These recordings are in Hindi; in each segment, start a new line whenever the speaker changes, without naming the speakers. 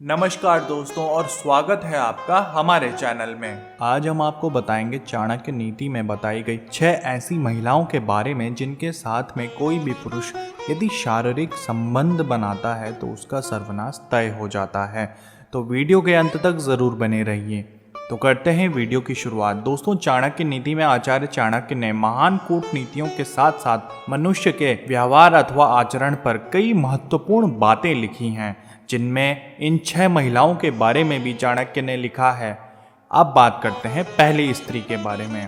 नमस्कार दोस्तों और स्वागत है आपका हमारे चैनल में। आज हम आपको बताएंगे चाणक्य नीति में बताई गई 6 ऐसी महिलाओं के बारे में जिनके साथ में कोई भी पुरुष यदि शारीरिक संबंध बनाता है तो उसका सर्वनाश तय हो जाता है। तो वीडियो के अंत तक जरूर बने रहिए। तो करते हैं वीडियो की शुरुआत। दोस्तों, चाणक्य नीति में आचार्य चाणक्य ने महान कूटनीतियों के साथ साथ मनुष्य के व्यवहार अथवा आचरण पर कई महत्वपूर्ण बातें लिखी हैं, जिनमें इन 6 महिलाओं के बारे में भी चाणक्य ने लिखा है। अब बात करते हैं पहली स्त्री के बारे में।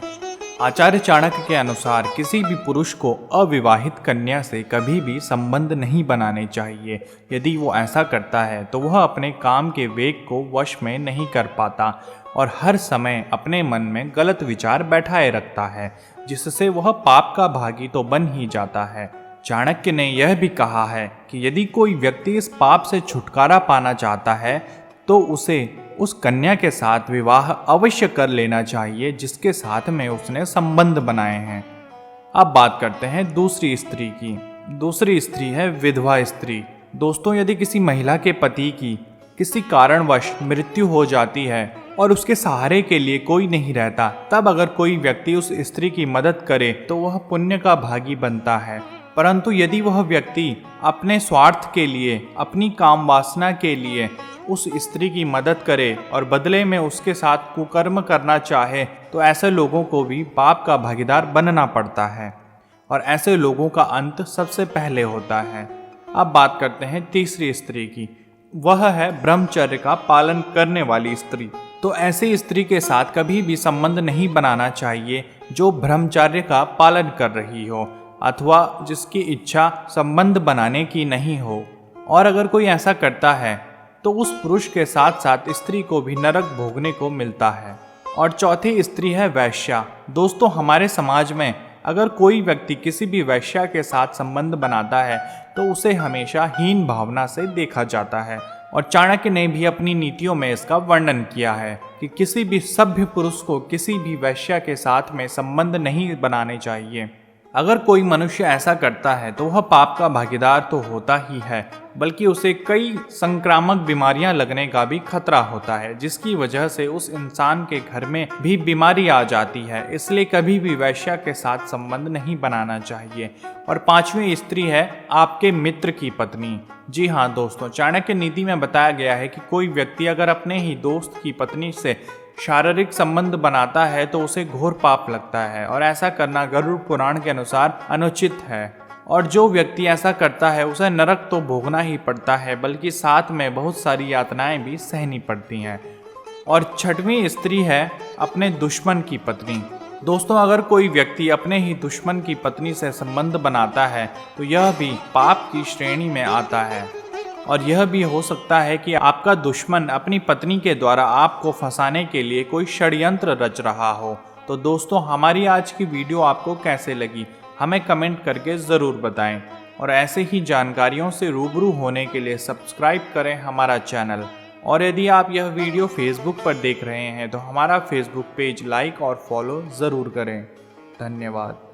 आचार्य चाणक्य के अनुसार किसी भी पुरुष को अविवाहित कन्या से कभी भी संबंध नहीं बनाने चाहिए। यदि वो ऐसा करता है तो वह अपने काम के वेग को वश में नहीं कर पाता और हर समय अपने मन में गलत विचार बैठाए रखता है, जिससे वह पाप का भागी तो बन ही जाता है। चाणक्य ने यह भी कहा है कि यदि कोई व्यक्ति इस पाप से छुटकारा पाना चाहता है तो उसे उस कन्या के साथ विवाह अवश्य कर लेना चाहिए जिसके साथ में उसने संबंध बनाए हैं। अब बात करते हैं दूसरी स्त्री की। दूसरी स्त्री है विधवा स्त्री। दोस्तों, यदि किसी महिला के पति की किसी कारणवश मृत्यु हो जाती है और उसके सहारे के लिए कोई नहीं रहता, तब अगर कोई व्यक्ति उस स्त्री की मदद करे तो वह पुण्य का भागी बनता है। परंतु यदि वह व्यक्ति अपने स्वार्थ के लिए, अपनी काम वासना के लिए उस स्त्री की मदद करे और बदले में उसके साथ कुकर्म करना चाहे तो ऐसे लोगों को भी पाप का भागीदार बनना पड़ता है और ऐसे लोगों का अंत सबसे पहले होता है। अब बात करते हैं तीसरी स्त्री की। वह है ब्रह्मचर्य का पालन करने वाली स्त्री। तो ऐसी स्त्री के साथ कभी भी संबंध नहीं बनाना चाहिए जो ब्रह्मचर्य का पालन कर रही हो अथवा जिसकी इच्छा संबंध बनाने की नहीं हो। और अगर कोई ऐसा करता है तो उस पुरुष के साथ साथ स्त्री को भी नरक भोगने को मिलता है। और चौथी स्त्री है वैश्या। दोस्तों, हमारे समाज में अगर कोई व्यक्ति किसी भी वैश्या के साथ संबंध बनाता है तो उसे हमेशा हीन भावना से देखा जाता है। और चाणक्य ने भी अपनी नीतियों में इसका वर्णन किया है कि किसी भी सभ्य पुरुष को किसी भी वैश्या के साथ में संबंध नहीं बनाने चाहिए। अगर कोई मनुष्य ऐसा करता है तो वह पाप का भागीदार तो होता ही है, बल्कि उसे कई संक्रामक बीमारियां लगने का भी खतरा होता है, जिसकी वजह से उस इंसान के घर में भी बीमारी आ जाती है। इसलिए कभी भी वैश्या के साथ संबंध नहीं बनाना चाहिए। और पांचवी स्त्री है आपके मित्र की पत्नी। जी हाँ दोस्तों, चाणक्य नीति में बताया गया है कि कोई व्यक्ति अगर अपने ही दोस्त की पत्नी से शारीरिक संबंध बनाता है तो उसे घोर पाप लगता है और ऐसा करना गरुड़ पुराण के अनुसार अनुचित है। और जो व्यक्ति ऐसा करता है उसे नरक तो भोगना ही पड़ता है, बल्कि साथ में बहुत सारी यातनाएं भी सहनी पड़ती हैं। और छठवीं स्त्री है अपने दुश्मन की पत्नी। दोस्तों, अगर कोई व्यक्ति अपने ही दुश्मन की पत्नी से संबंध बनाता है तो यह भी पाप की श्रेणी में आता है। और यह भी हो सकता है कि आपका दुश्मन अपनी पत्नी के द्वारा आपको फंसाने के लिए कोई षड्यंत्र रच रहा हो। तो दोस्तों, हमारी आज की वीडियो आपको कैसे लगी हमें कमेंट करके ज़रूर बताएं। और ऐसे ही जानकारियों से रूबरू होने के लिए सब्सक्राइब करें हमारा चैनल। और यदि आप यह वीडियो फेसबुक पर देख रहे हैं तो हमारा फेसबुक पेज लाइक और फॉलो ज़रूर करें। धन्यवाद।